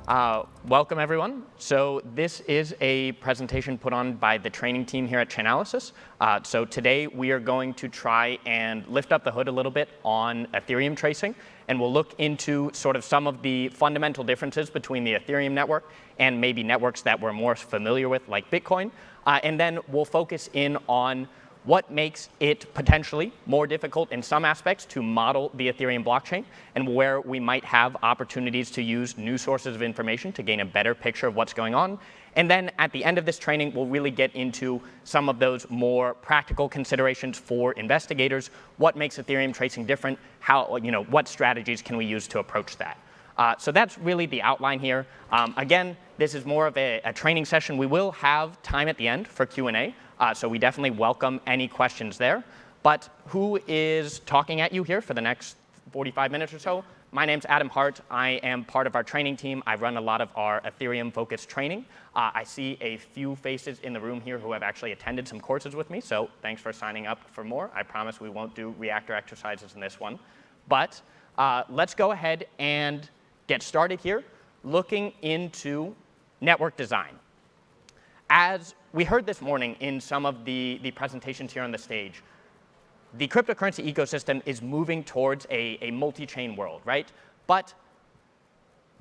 Welcome, everyone. So this is a presentation put on by the training team here at Chainalysis. So today we are going to try and lift up the hood a little bit on Ethereum tracing, and we'll look into sort of some of the fundamental differences between the Ethereum network and maybe networks that we're more familiar with, like Bitcoin. And then we'll focus in on what makes it potentially more difficult in some aspects to model the Ethereum blockchain, and where we might have opportunities to use new sources of information to gain a better picture of what's going on. And then at the end of this training, we'll really get into some of those more practical considerations for investigators. What makes Ethereum tracing different? What strategies can we use to approach that? So that's really the outline here. Again, this is more of a training session. We will have time at the end for Q&A. So we definitely welcome any questions there. But who is talking at you here for the next 45 minutes or so? My name's Adam Hart. I am part of our training team. I run a lot of our Ethereum-focused training. I see a few faces in the room here who have actually attended some courses with me, so thanks for signing up for more. I promise we won't do reactor exercises in this one. But let's go ahead and get started here, looking into network design. As we heard this morning in some of the presentations here on the stage, the cryptocurrency ecosystem is moving towards a multi-chain world, right? But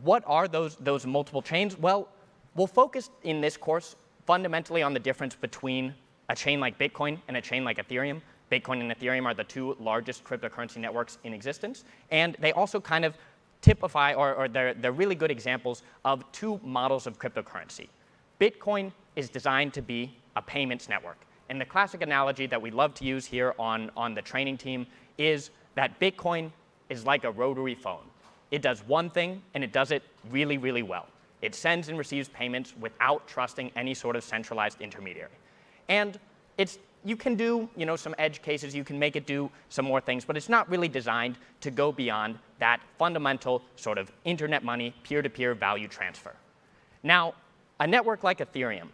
what are those multiple chains? Well, we'll focus in this course fundamentally on the difference between a chain like Bitcoin and a chain like Ethereum. Bitcoin and Ethereum are the two largest cryptocurrency networks in existence, and they also kind of typify, or they're really good examples of two models of cryptocurrency. Bitcoin is designed to be a payments network. And the classic analogy that we love to use here on the training team is that Bitcoin is like a rotary phone. It does one thing, and it does it really, really well. It sends and receives payments without trusting any sort of centralized intermediary. And you can do some edge cases, you can make it do some more things, but it's not really designed to go beyond that fundamental sort of internet money, peer-to-peer value transfer. Now, a network like Ethereum,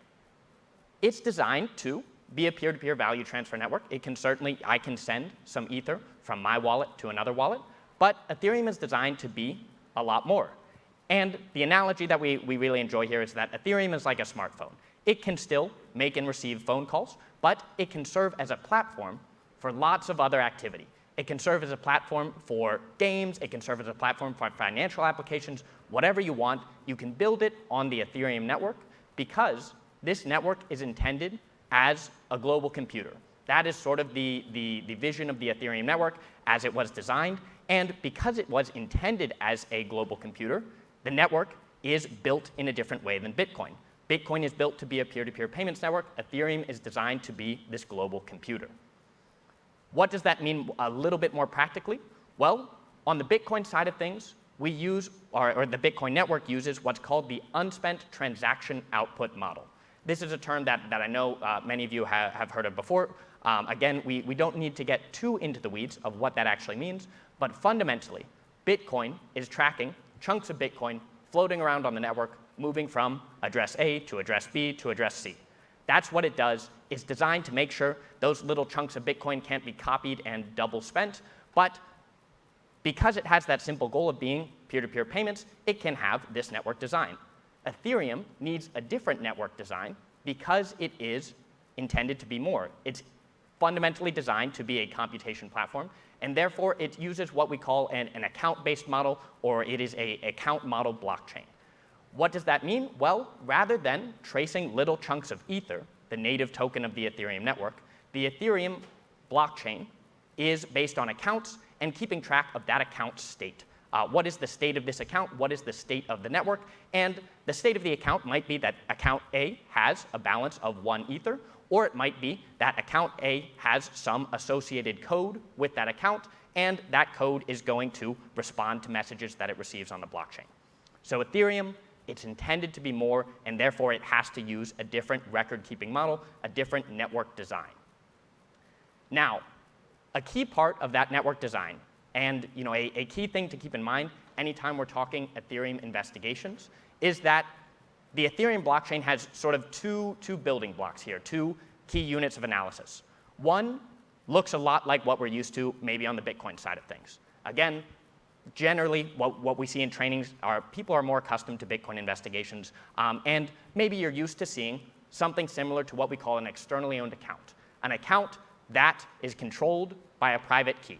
it's designed to be a peer-to-peer value transfer network. I can send some Ether from my wallet to another wallet, but Ethereum is designed to be a lot more. And the analogy that we really enjoy here is that Ethereum is like a smartphone. It can still make and receive phone calls, but it can serve as a platform for lots of other activity. It can serve as a platform for games, it can serve as a platform for financial applications, whatever you want, you can build it on the Ethereum network because this network is intended as a global computer. That is sort of the vision of the Ethereum network as it was designed, and because it was intended as a global computer, the network is built in a different way than Bitcoin. Bitcoin is built to be a peer-to-peer payments network. Ethereum is designed to be this global computer. What does that mean a little bit more practically? Well, on the Bitcoin side of things, we use, or the Bitcoin network uses what's called the unspent transaction output model. This is a term that I know many of you have heard of before. Again, we don't need to get too into the weeds of what that actually means, but fundamentally, Bitcoin is tracking chunks of Bitcoin floating around on the network, moving from address A to address B to address C. That's what it does. It's designed to make sure those little chunks of Bitcoin can't be copied and double spent, but because it has that simple goal of being peer-to-peer payments, it can have this network design. Ethereum needs a different network design because it is intended to be more. It's fundamentally designed to be a computation platform, and therefore it uses what we call an account-based model, or it is an account model blockchain. What does that mean? Well, rather than tracing little chunks of Ether, the native token of the Ethereum network, the Ethereum blockchain is based on accounts and keeping track of that account's state. What is the state of this account? What is the state of the network? And the state of the account might be that account A has a balance of 1 Ether, or it might be that account A has some associated code with that account, and that code is going to respond to messages that it receives on the blockchain. So Ethereum, it's intended to be more, and therefore it has to use a different record-keeping model, a different network design. Now, a key part of that network design, and a key thing to keep in mind anytime we're talking Ethereum investigations, is that the Ethereum blockchain has sort of two building blocks here, two key units of analysis. One looks a lot like what we're used to maybe on the Bitcoin side of things. Again, generally, what we see in trainings are people are more accustomed to Bitcoin investigations, and maybe you're used to seeing something similar to what we call an externally owned account, an account that is controlled by a private key.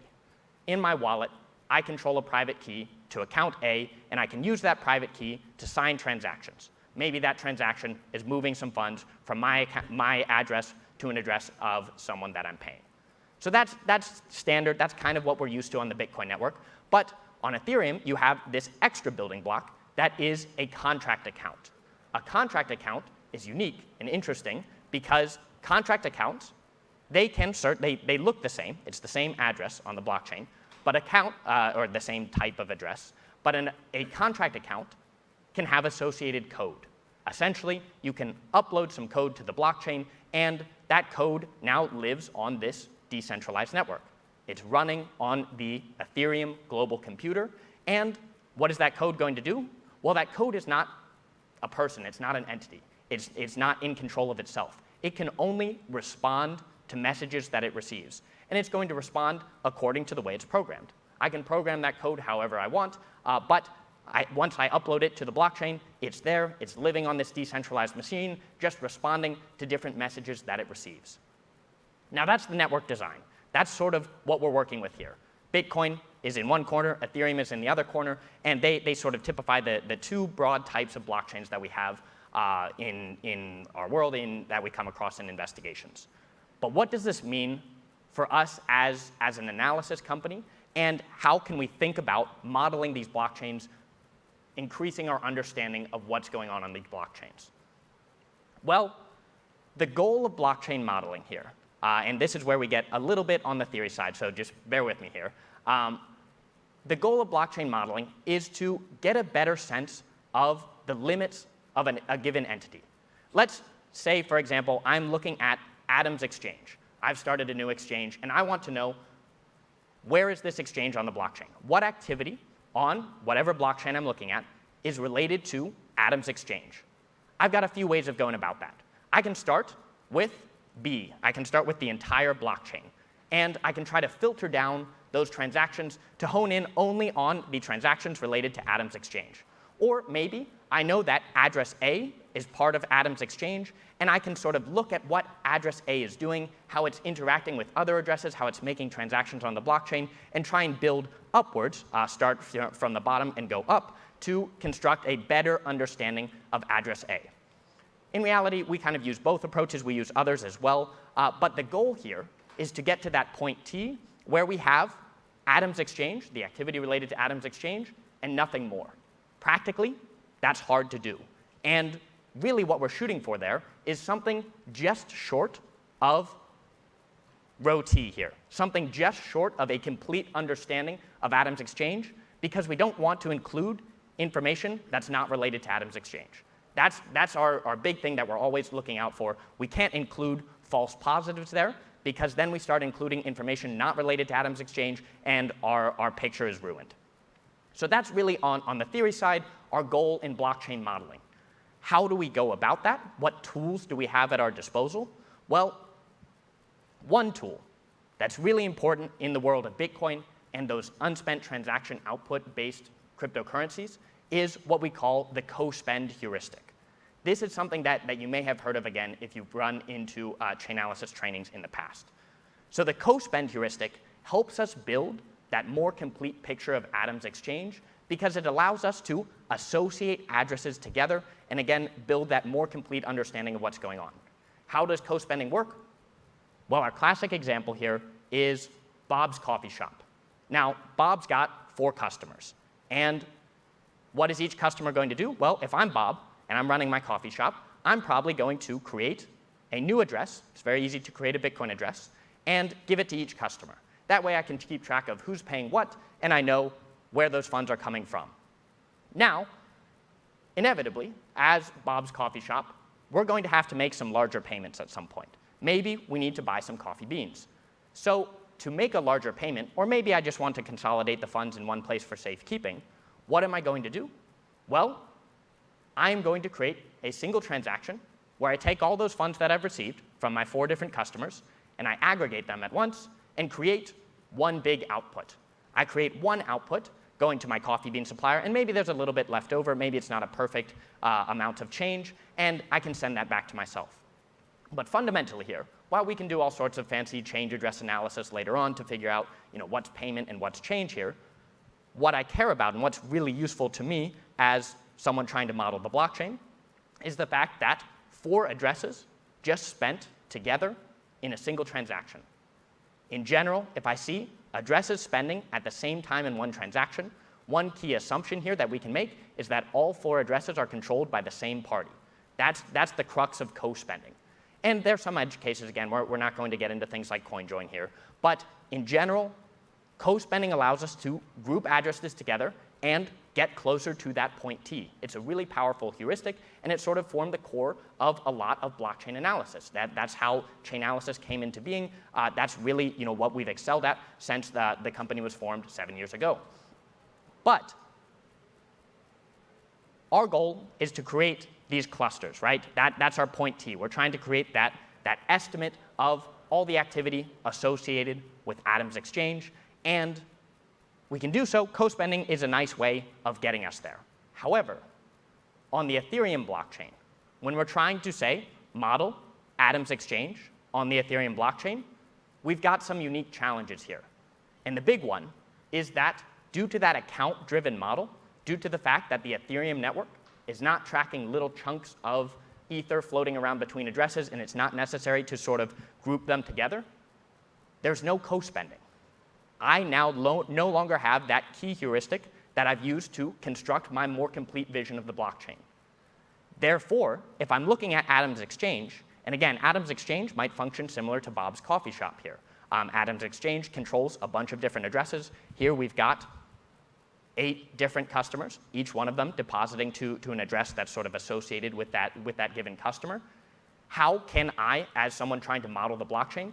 In my wallet, I control a private key to account A, and I can use that private key to sign transactions. Maybe that transaction is moving some funds from my address to an address of someone that I'm paying. So that's standard. That's kind of what we're used to on the Bitcoin network. But on Ethereum, you have this extra building block that is a contract account. A contract account is unique and interesting because contract accounts, they look the same. It's the same address on the blockchain, but or the same type of address. But a contract account can have associated code. Essentially, you can upload some code to the blockchain, and that code now lives on this decentralized network. It's running on the Ethereum global computer, and what is that code going to do? Well, that code is not a person. It's not an entity. It's not in control of itself. It can only respond to messages that it receives, and it's going to respond according to the way it's programmed. I can program that code however I want, but once I upload it to the blockchain, it's there, it's living on this decentralized machine, just responding to different messages that it receives. Now that's the network design. That's sort of what we're working with here. Bitcoin is in one corner, Ethereum is in the other corner, and they sort of typify the two broad types of blockchains that we have in our world that we come across in investigations. But what does this mean for us as an analysis company, and how can we think about modeling these blockchains, increasing our understanding of what's going on these blockchains? Well, the goal of blockchain modeling here, and this is where we get a little bit on the theory side, so just bear with me here. The goal of blockchain modeling is to get a better sense of the limits of a given entity. Let's say, for example, I'm looking at Atoms Exchange. I've started a new exchange, and I want to know, where is this exchange on the blockchain? What activity on whatever blockchain I'm looking at is related to Atoms Exchange? I've got a few ways of going about that. I can start with B. I can start with the entire blockchain, and I can try to filter down those transactions to hone in only on the transactions related to Atoms Exchange. Or maybe I know that address A is part of Atoms Exchange, and I can sort of look at what address A is doing, how it's interacting with other addresses, how it's making transactions on the blockchain, and try and build upwards, start from the bottom and go up, to construct a better understanding of address A. In reality, we kind of use both approaches. We use others as well. But the goal here is to get to that point T where we have Atoms Exchange, the activity related to Atoms Exchange, and nothing more. Practically, that's hard to do. And really what we're shooting for there is something just short of row T here, something just short of a complete understanding of Atoms Exchange, because we don't want to include information that's not related to Atoms Exchange. That's our big thing that we're always looking out for. We can't include false positives there, because then we start including information not related to Atoms Exchange, and our picture is ruined. So that's really on the theory side, our goal in blockchain modeling. How do we go about that? What tools do we have at our disposal? Well, one tool that's really important in the world of Bitcoin and those unspent transaction output-based cryptocurrencies is what we call the co-spend heuristic. This is something that you may have heard of again if you've run into Chainalysis trainings in the past. So the co-spend heuristic helps us build that more complete picture of Atoms Exchange, because it allows us to associate addresses together and, again, build that more complete understanding of what's going on. How does co-spending work? Well, our classic example here is Bob's Coffee Shop. Now, Bob's got 4 customers. And what is each customer going to do? Well, if I'm Bob and I'm running my coffee shop, I'm probably going to create a new address. It's very easy to create a Bitcoin address and give it to each customer. That way I can keep track of who's paying what, and I know where those funds are coming from. Now, inevitably, as Bob's Coffee Shop, we're going to have to make some larger payments at some point. Maybe we need to buy some coffee beans. So to make a larger payment, or maybe I just want to consolidate the funds in one place for safekeeping, what am I going to do? Well, I'm going to create a single transaction where I take all those funds that I've received from my 4 different customers, and I aggregate them at once and create one big output. I create one output going to my coffee bean supplier, and maybe there's a little bit left over, maybe it's not a perfect amount of change, and I can send that back to myself. But fundamentally here, while we can do all sorts of fancy change address analysis later on to figure out what's payment and what's change here, what I care about and what's really useful to me as someone trying to model the blockchain is the fact that 4 addresses just spent together in a single transaction. In general, if I see addresses spending at the same time in one transaction, one key assumption here that we can make is that all 4 addresses are controlled by the same party. That's the crux of co-spending. And there's some edge cases, again, we're not going to get into things like CoinJoin here. But in general, co-spending allows us to group addresses together and get closer to that point T. It's a really powerful heuristic, and it sort of formed the core of a lot of blockchain analysis. That's how Chainalysis came into being. That's really what we've excelled at since the company was formed 7 years ago. But our goal is to create these clusters, right? That's our point T. We're trying to create that estimate of all the activity associated with Atoms Exchange, and we can do so. Co-spending is a nice way of getting us there. However, on the Ethereum blockchain, when we're trying to, say, model Atoms Exchange on the Ethereum blockchain, we've got some unique challenges here. And the big one is that due to that account-driven model, due to the fact that the Ethereum network is not tracking little chunks of Ether floating around between addresses, and it's not necessary to sort of group them together, there's no co-spending. I now no longer have that key heuristic that I've used to construct my more complete vision of the blockchain. Therefore, if I'm looking at Atoms Exchange, and again, Atoms Exchange might function similar to Bob's coffee shop here. Atoms Exchange controls a bunch of different addresses. Here we've got 8 different customers, each one of them depositing to an address that's sort of associated with that given customer. How can I, as someone trying to model the blockchain,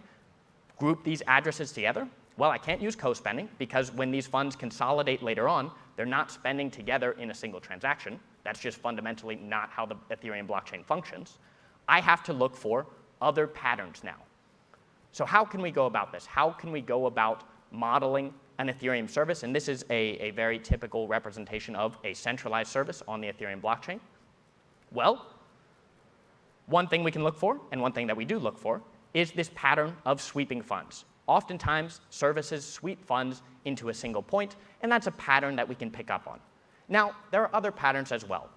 group these addresses together? Well, I can't use co-spending because when these funds consolidate later on, they're not spending together in a single transaction. That's just fundamentally not how the Ethereum blockchain functions. I have to look for other patterns now. So how can we go about this? How can we go about modeling an Ethereum service? And this is a very typical representation of a centralized service on the Ethereum blockchain. Well, one thing we can look for, and one thing that we do look for, is this pattern of sweeping funds. Oftentimes, services sweep funds into a single point, and that's a pattern that we can pick up on. Now, there are other patterns as well.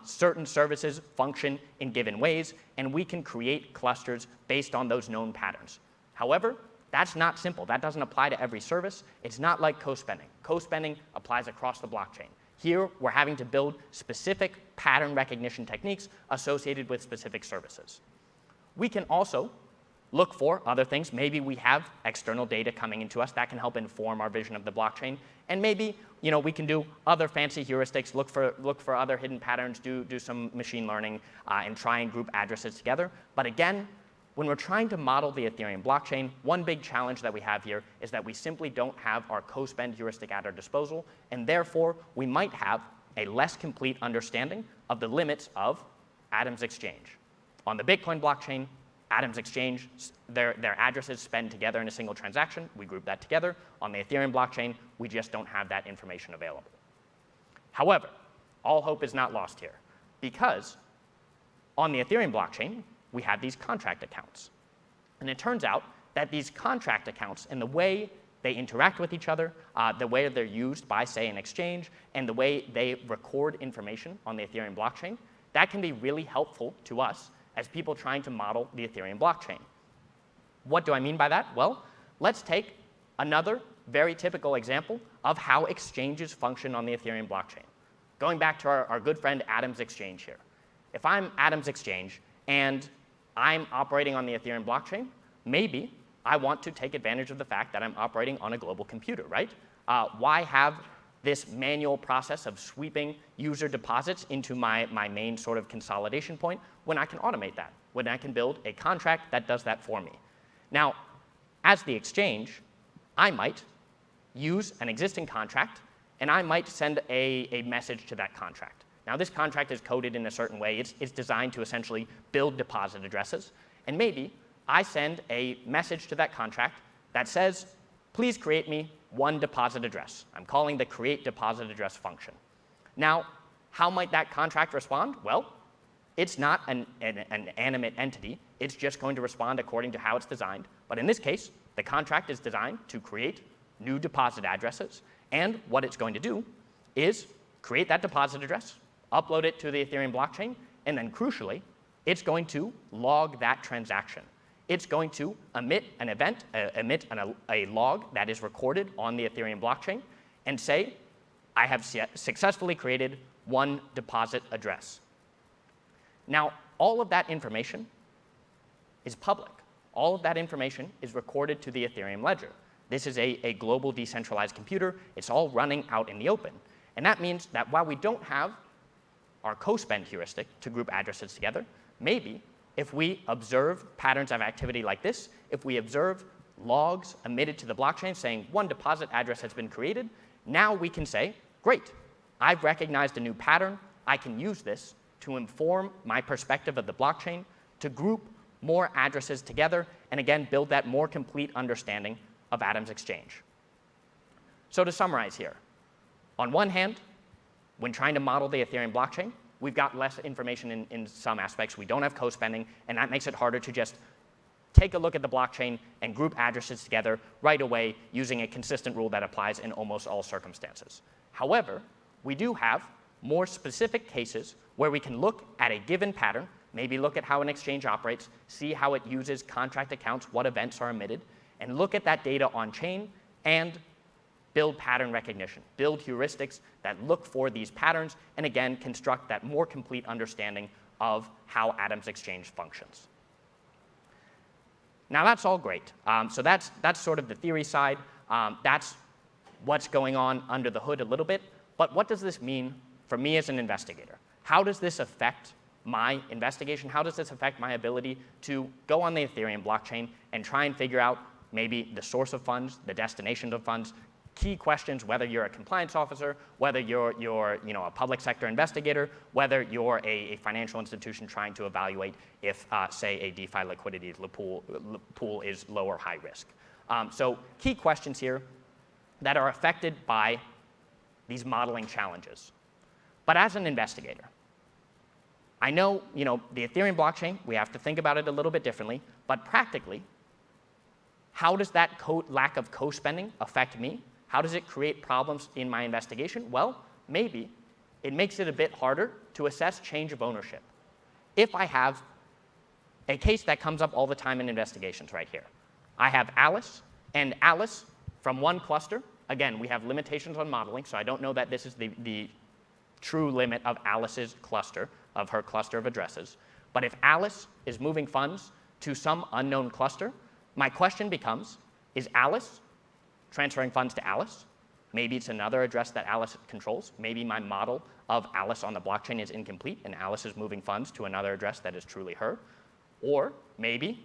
Certain services function in given ways, and we can create clusters based on those known patterns. However, that's not simple. That doesn't apply to every service. It's not like co-spending. Co-spending applies across the blockchain. Here, we're having to build specific pattern recognition techniques associated with specific services. We can also look for other things. Maybe we have external data coming into us that can help inform our vision of the blockchain. And maybe we can do other fancy heuristics, look for other hidden patterns, do some machine learning, and try and group addresses together. But again, when we're trying to model the Ethereum blockchain, one big challenge that we have here is that we simply don't have our co-spend heuristic at our disposal, and therefore we might have a less complete understanding of the limits of Atoms Exchange. On the Bitcoin blockchain, Atoms Exchange, their addresses spend together in a single transaction. We group that together. On the Ethereum blockchain, we just don't have that information available. However, all hope is not lost here, because on the Ethereum blockchain, we have these contract accounts. And it turns out that these contract accounts and the way they interact with each other, the way they're used by, say, an exchange, and the way they record information on the Ethereum blockchain, that can be really helpful to us as people trying to model the Ethereum blockchain. What do I mean by that? Well, let's take another very typical example of how exchanges function on the Ethereum blockchain. Going back to our good friend Atoms Exchange here. If I'm Atoms Exchange and I'm operating on the Ethereum blockchain, maybe I want to take advantage of the fact that I'm operating on a global computer, right? Why have this manual process of sweeping user deposits into my main sort of consolidation point when I can automate that, when I can build a contract that does that for me? Now, as the exchange, I might use an existing contract, and I might send a message to that contract. Now, this contract is coded in a certain way. It's designed to essentially build deposit addresses. And maybe I send a message to that contract that says, please create me one deposit address. I'm calling the create deposit address function. Now, how might that contract respond? Well, it's not an animate entity. It's just going to respond according to how it's designed. But in this case, the contract is designed to create new deposit addresses. And what it's going to do is create that deposit address, upload it to the Ethereum blockchain, and then crucially, it's going to log that transaction. It's going to emit an event, a log that is recorded on the Ethereum blockchain and say, I have successfully created one deposit address. Now, all of that information is public. All of that information is recorded to the Ethereum ledger. This is a global decentralized computer. It's all running out in the open. And that means that while we don't have our co-spend heuristic to group addresses together, maybe if we observe patterns of activity like this, if we observe logs emitted to the blockchain saying one deposit address has been created, now we can say, great, I've recognized a new pattern. I can use this to inform my perspective of the blockchain, to group more addresses together, and again, build that more complete understanding of Atoms Exchange. So to summarize here, on one hand, when trying to model the Ethereum blockchain, we've got less information in some aspects. We don't have co-spending, and that makes it harder to just take a look at the blockchain and group addresses together right away using a consistent rule that applies in almost all circumstances. However, we do have more specific cases where we can look at a given pattern, maybe look at how an exchange operates, see how it uses contract accounts, what events are emitted, and look at that data on chain and build pattern recognition, build heuristics that look for these patterns, and again, construct that more complete understanding of how Atoms Exchange functions. Now that's all great. So that's sort of the theory side. That's what's going on under the hood a little bit. But what does this mean for me as an investigator? How does this affect my investigation? How does this affect my ability to go on the Ethereum blockchain and try and figure out maybe the source of funds, the destination of funds, key questions, whether you're a compliance officer, whether you're a public sector investigator, whether you're a financial institution trying to evaluate if, say, a DeFi liquidity pool is low or high risk. So key questions here that are affected by these modeling challenges. But as an investigator, I know, the Ethereum blockchain, we have to think about it a little bit differently, but practically, how does that lack of co-spending affect me? How does it create problems in my investigation? Well, maybe it makes it a bit harder to assess change of ownership. If I have a case that comes up all the time in investigations right here. I have Alice, and Alice from one cluster. Again, we have limitations on modeling, so I don't know that this is the true limit of Alice's cluster, of her cluster of addresses. But if Alice is moving funds to some unknown cluster, my question becomes, is Alice transferring funds to Alice? Maybe it's another address that Alice controls. Maybe my model of Alice on the blockchain is incomplete and Alice is moving funds to another address that is truly her. Or maybe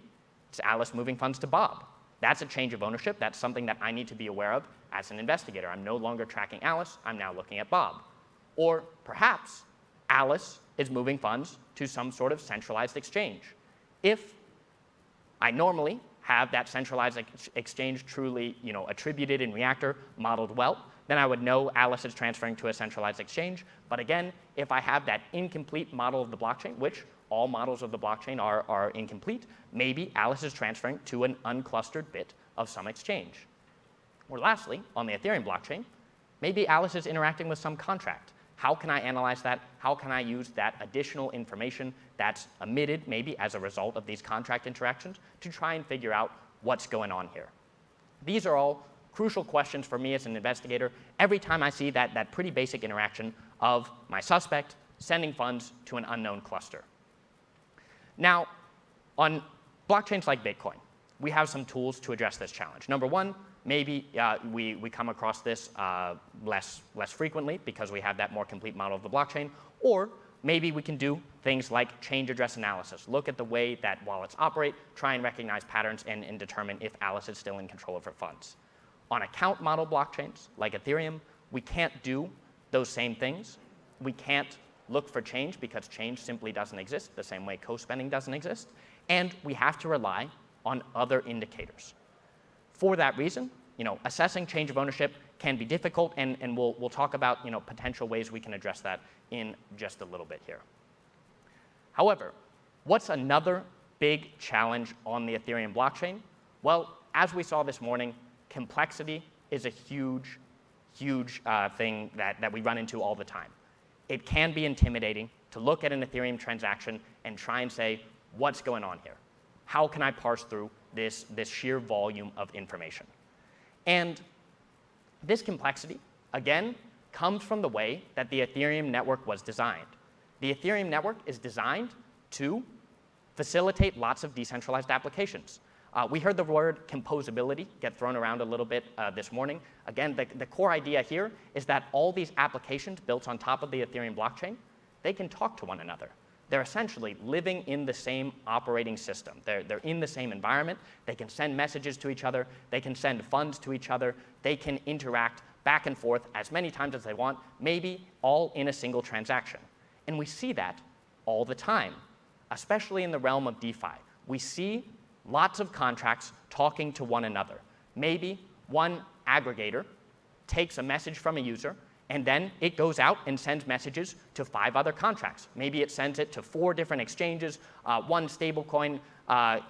it's Alice moving funds to Bob. That's a change of ownership. That's something that I need to be aware of as an investigator. I'm no longer tracking Alice. I'm now looking at Bob. Or perhaps Alice is moving funds to some sort of centralized exchange. If I normally have that centralized exchange truly attributed in Reactor, modeled well, then I would know Alice is transferring to a centralized exchange. But again, if I have that incomplete model of the blockchain, which all models of the blockchain are incomplete, maybe Alice is transferring to an unclustered bit of some exchange. Or lastly, on the Ethereum blockchain, maybe Alice is interacting with some contract. How can I analyze that? How can I use that additional information that's emitted maybe as a result of these contract interactions to try and figure out what's going on here? These are all crucial questions for me as an investigator every time I see that pretty basic interaction of my suspect sending funds to an unknown cluster. Now, on blockchains like Bitcoin, we have some tools to address this challenge. Number one, maybe we come across this less frequently because we have that more complete model of the blockchain, or maybe we can do things like change address analysis, look at the way that wallets operate, try and recognize patterns and determine if Alice is still in control of her funds. On account model blockchains like Ethereum, we can't do those same things. We can't look for change because change simply doesn't exist, the same way co-spending doesn't exist, and we have to rely on other indicators. For that reason, assessing change of ownership can be difficult, and we'll talk about potential ways we can address that in just a little bit here. However, what's another big challenge on the Ethereum blockchain? Well, as we saw this morning, complexity is a huge thing that we run into all the time. It can be intimidating to look at an Ethereum transaction and try and say, what's going on here? How can I parse through this sheer volume of information? And this complexity, again, comes from the way that the Ethereum network was designed. The Ethereum network is designed to facilitate lots of decentralized applications. We heard the word composability get thrown around a little bit this morning. Again, the core idea here is that all these applications built on top of the Ethereum blockchain, they can talk to one another. They're essentially living in the same operating system. They're in the same environment. They can send messages to each other. They can send funds to each other. They can interact back and forth as many times as they want, maybe all in a single transaction. And we see that all the time, especially in the realm of DeFi. We see lots of contracts talking to one another. Maybe one aggregator takes a message from a user, and then it goes out and sends messages to 5 other contracts. Maybe it sends it to 4 different exchanges, one stablecoin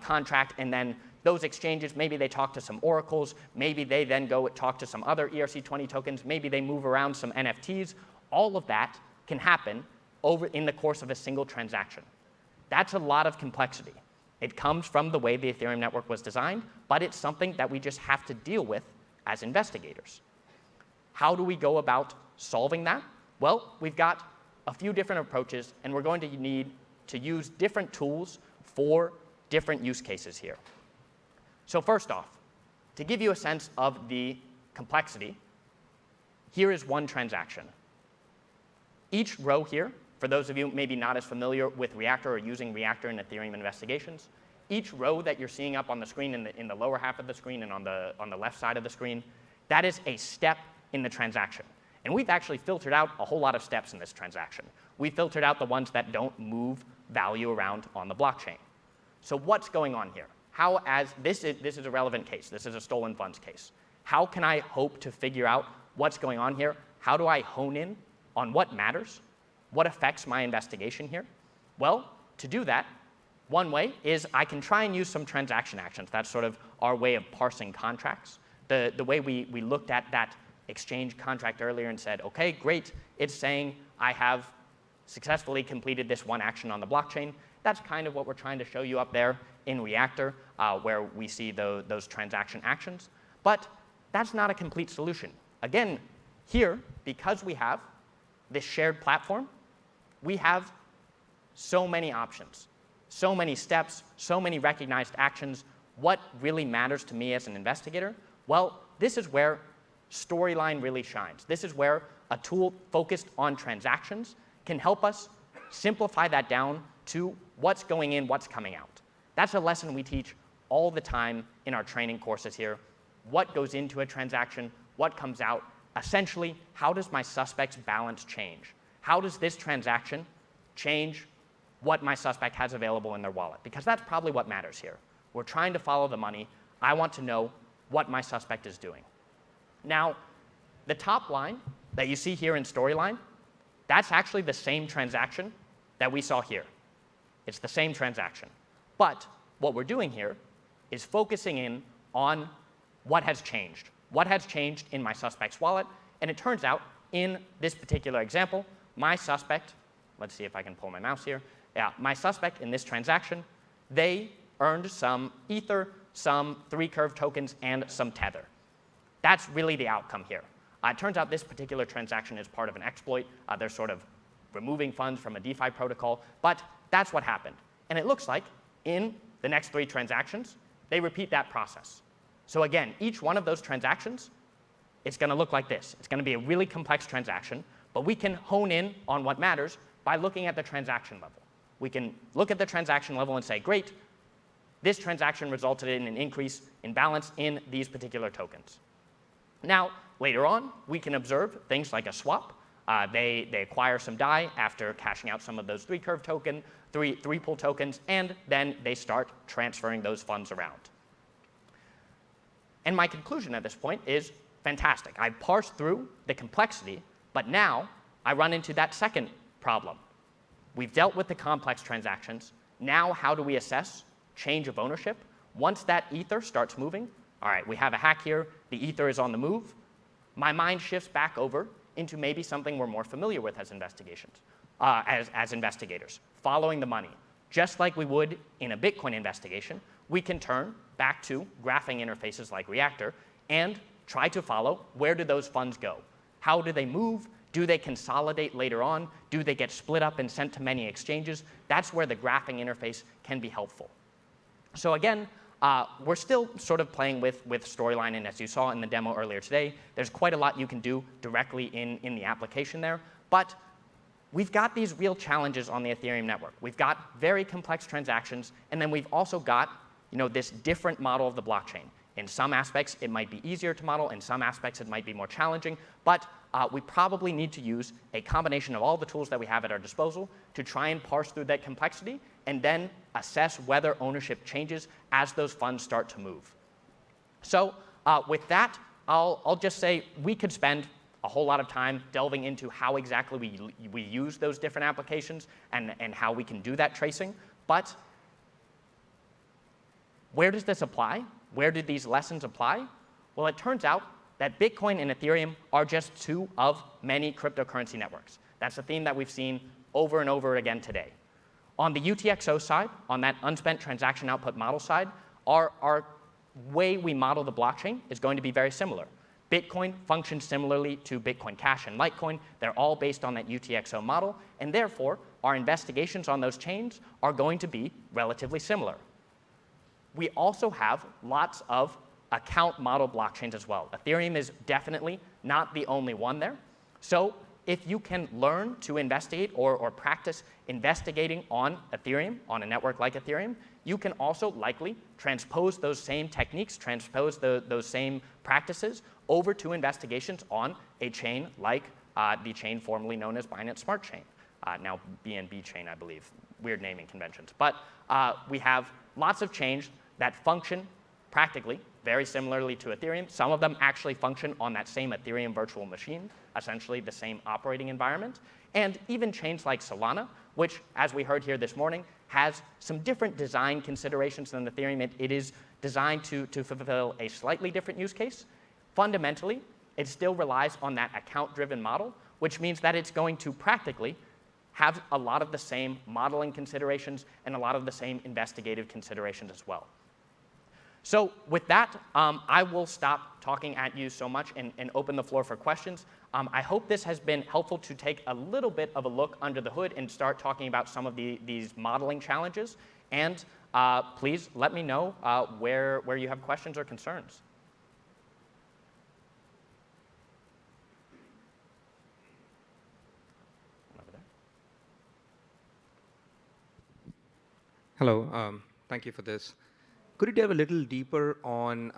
contract, and then those exchanges, maybe they talk to some oracles, maybe they then go talk to some other ERC20 tokens, maybe they move around some NFTs. All of that can happen in the course of a single transaction. That's a lot of complexity. It comes from the way the Ethereum network was designed, but it's something that we just have to deal with as investigators. How do we go about solving that? Well, we've got a few different approaches, and we're going to need to use different tools for different use cases here. So first off, to give you a sense of the complexity, here is one transaction. Each row here, for those of you maybe not as familiar with Reactor or using Reactor in Ethereum investigations, each row that you're seeing up on the screen in the lower half of the screen and on the left side of the screen, that is a step in the transaction. And we've actually filtered out a whole lot of steps in this transaction. We filtered out the ones that don't move value around on the blockchain. So what's going on here? This is a relevant case. This is a stolen funds case. How can I hope to figure out what's going on here? How do I hone in on what matters? What affects my investigation here? Well, to do that, one way is I can try and use some transaction actions. That's sort of our way of parsing contracts. The way we looked at that exchange contract earlier and said, okay, great, it's saying I have successfully completed this one action on the blockchain. That's kind of what we're trying to show you up there in Reactor, where we see those transaction actions. But that's not a complete solution. Again, here, because we have this shared platform, we have so many options, so many steps, so many recognized actions. What really matters to me as an investigator? Well, this is where Storyline really shines. This is where a tool focused on transactions can help us simplify that down to what's going in, what's coming out. That's a lesson we teach all the time in our training courses here. What goes into a transaction, what comes out. Essentially, how does my suspect's balance change? How does this transaction change what my suspect has available in their wallet? Because that's probably what matters here. We're trying to follow the money. I want to know what my suspect is doing. Now, the top line that you see here in Storyline, that's actually the same transaction that we saw here. It's the same transaction. But what we're doing here is focusing in on what has changed. What has changed in my suspect's wallet? And it turns out, in this particular example, my suspect, let's see if I can pull my mouse here. Yeah, my suspect in this transaction, they earned some Ether, some 3-curve tokens, and some Tether. That's really the outcome here. It turns out this particular transaction is part of an exploit. They're sort of removing funds from a DeFi protocol, but that's what happened. And it looks like in the next 3 transactions, they repeat that process. So again, each one of those transactions, it's going to look like this. It's going to be a really complex transaction, but we can hone in on what matters by looking at the transaction level. We can look at the transaction level and say, great, this transaction resulted in an increase in balance in these particular tokens. Now, later on, we can observe things like a swap. They acquire some DAI after cashing out some of those 3-curve token, 3-pool tokens, and then they start transferring those funds around. And my conclusion at this point is fantastic. I've parsed through the complexity, but now I run into that second problem. We've dealt with the complex transactions. Now how do we assess change of ownership? Once that ether starts moving, all right, we have a hack here, the ether is on the move, my mind shifts back over into maybe something we're more familiar with as as investigators, following the money. Just like we would in a Bitcoin investigation, we can turn back to graphing interfaces like Reactor and try to follow where do those funds go? How do they move? Do they consolidate later on? Do they get split up and sent to many exchanges? That's where the graphing interface can be helpful. So again, we're still sort of playing with Storyline, and as you saw in the demo earlier today, there's quite a lot you can do directly in the application there. But we've got these real challenges on the Ethereum network. We've got very complex transactions, and then we've also got this different model of the blockchain. In some aspects, it might be easier to model. In some aspects, it might be more challenging. But we probably need to use a combination of all the tools that we have at our disposal to try and parse through that complexity and then assess whether ownership changes as those funds start to move. So with that, I'll just say we could spend a whole lot of time delving into how exactly we use those different applications and how we can do that tracing. But where does this apply? Where do these lessons apply? Well, it turns out that Bitcoin and Ethereum are just two of many cryptocurrency networks. That's a theme that we've seen over and over again today. On the UTXO side, on that unspent transaction output model side, our way we model the blockchain is going to be very similar. Bitcoin functions similarly to Bitcoin Cash and Litecoin. They're all based on that UTXO model, and therefore, our investigations on those chains are going to be relatively similar. We also have lots of account model blockchains as well. Ethereum is definitely not the only one there. So if you can learn to investigate or practice investigating on Ethereum, on a network like Ethereum, you can also likely transpose those same techniques, transpose those same practices over to investigations on a chain like the chain formerly known as Binance Smart Chain, now BNB Chain, I believe. Weird naming conventions. But we have lots of chains that function practically very similarly to Ethereum. Some of them actually function on that same Ethereum virtual machine, essentially the same operating environment. And even chains like Solana, which, as we heard here this morning, has some different design considerations than Ethereum. It is designed to fulfill a slightly different use case. Fundamentally, it still relies on that account-driven model, which means that it's going to practically have a lot of the same modeling considerations and a lot of the same investigative considerations as well. So with that, I will stop talking at you so much and open the floor for questions. I hope this has been helpful to take a little bit of a look under the hood and start talking about some of these modeling challenges. And please let me know where you have questions or concerns. Hello, thank you for this. Could you delve a little deeper on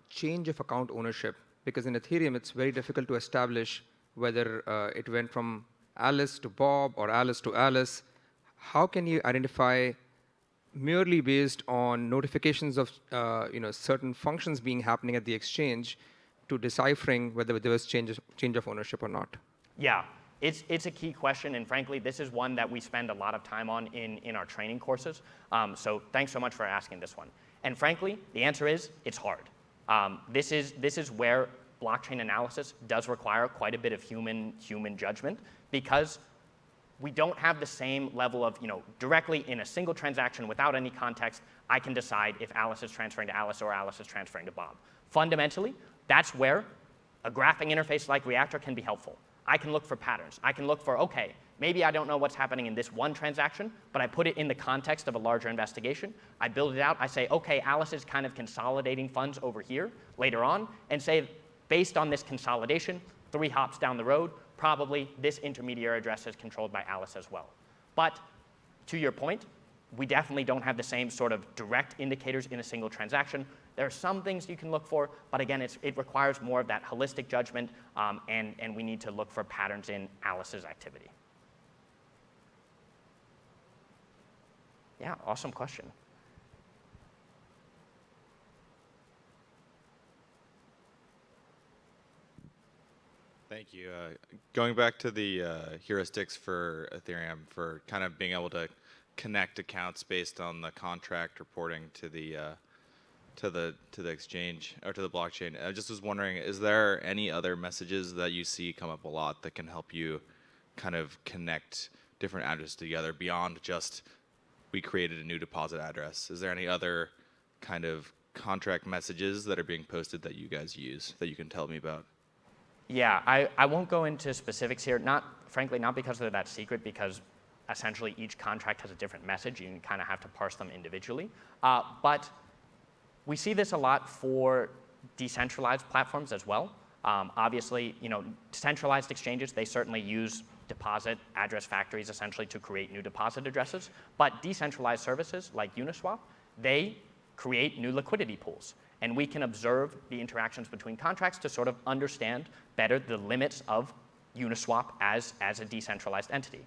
change of account ownership? Because in Ethereum, it's very difficult to establish whether it went from Alice to Bob or Alice to Alice. How can you identify merely based on notifications of certain functions being happening at the exchange to deciphering whether there was change of ownership or not? Yeah. It's a key question, and frankly, this is one that we spend a lot of time on in our training courses. So thanks so much for asking this one. And frankly, the answer is it's hard. This is where blockchain analysis does require quite a bit of human judgment, because we don't have the same level of, directly in a single transaction without any context, I can decide if Alice is transferring to Alice or Alice is transferring to Bob. Fundamentally, that's where a graphing interface like Reactor can be helpful. I can look for patterns. I can look for, okay, maybe I don't know what's happening in this one transaction, but I put it in the context of a larger investigation. I build it out. I say, okay, Alice is kind of consolidating funds over here later on, and say, based on this consolidation, 3 hops down the road, probably this intermediary address is controlled by Alice as well. But to your point, we definitely don't have the same sort of direct indicators in a single transaction. There are some things you can look for, but again, it requires more of that holistic judgment, and we need to look for patterns in Alice's activity. Yeah, awesome question. Thank you. Going back to the heuristics for Ethereum, for kind of being able to connect accounts based on the contract reporting to the exchange or to the blockchain. I just was wondering, is there any other messages that you see come up a lot that can help you kind of connect different addresses together beyond just we created a new deposit address? Is there any other kind of contract messages that are being posted that you guys use that you can tell me about? Yeah, I won't go into specifics here, frankly, not because they're that secret, because essentially each contract has a different message. You kind of have to parse them individually. But we see this a lot for decentralized platforms as well. Obviously, centralized exchanges, they certainly use deposit address factories essentially to create new deposit addresses. But decentralized services like Uniswap, they create new liquidity pools. And we can observe the interactions between contracts to sort of understand better the limits of Uniswap as a decentralized entity.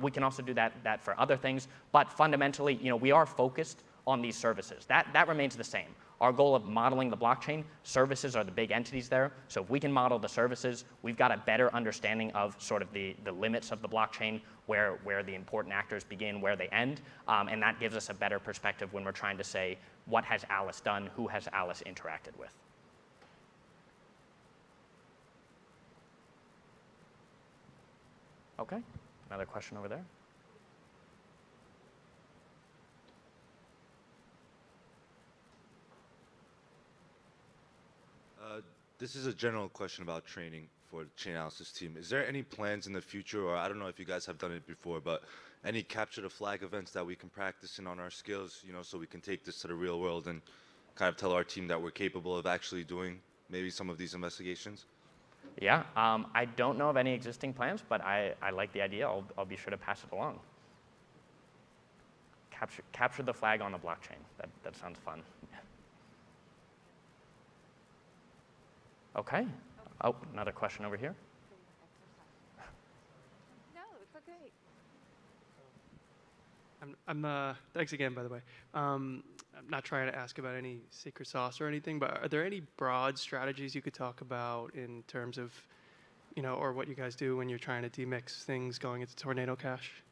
We can also do that for other things, but fundamentally, we are focused on these services. That remains the same. Our goal of modeling the blockchain, services are the big entities there. So if we can model the services, we've got a better understanding of sort of the limits of the blockchain, where the important actors begin, where they end, and that gives us a better perspective when we're trying to say, what has Alice done, who has Alice interacted with? Okay, another question over there. This is a general question about training for the Chainalysis team. Is there any plans in the future, or I don't know if you guys have done it before, but any capture the flag events that we can practice in on our skills, so we can take this to the real world and kind of tell our team that we're capable of actually doing maybe some of these investigations? Yeah, I don't know of any existing plans, but I like the idea. I'll be sure to pass it along. Capture the flag on the blockchain. That sounds fun. Okay. Oh, another question over here. No, it's okay. Thanks again, by the way. I'm not trying to ask about any secret sauce or anything, but are there any broad strategies you could talk about in terms of, or what you guys do when you're trying to demix things going into Tornado Cash?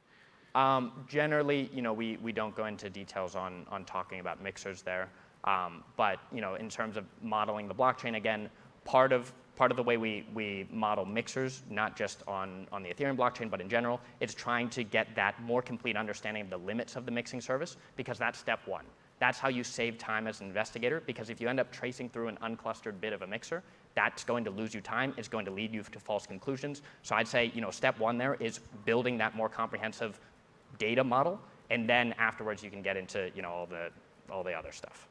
Generally, we don't go into details on talking about mixers there. But, in terms of modeling the blockchain, again, part of the way we model mixers, not just on the Ethereum blockchain, but in general, it's trying to get that more complete understanding of the limits of the mixing service, because that's step one. That's how you save time as an investigator, because if you end up tracing through an unclustered bit of a mixer, that's going to lose you time. It's going to lead you to false conclusions. So I'd say, step one there is building that more comprehensive data model, and then afterwards you can get into, all the other stuff.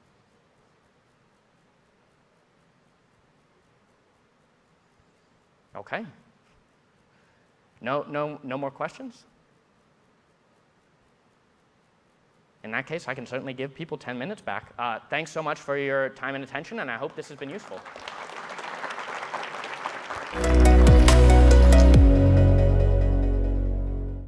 Okay. No more questions? In that case, I can certainly give people 10 minutes back. Thanks so much for your time and attention, and I hope this has been useful.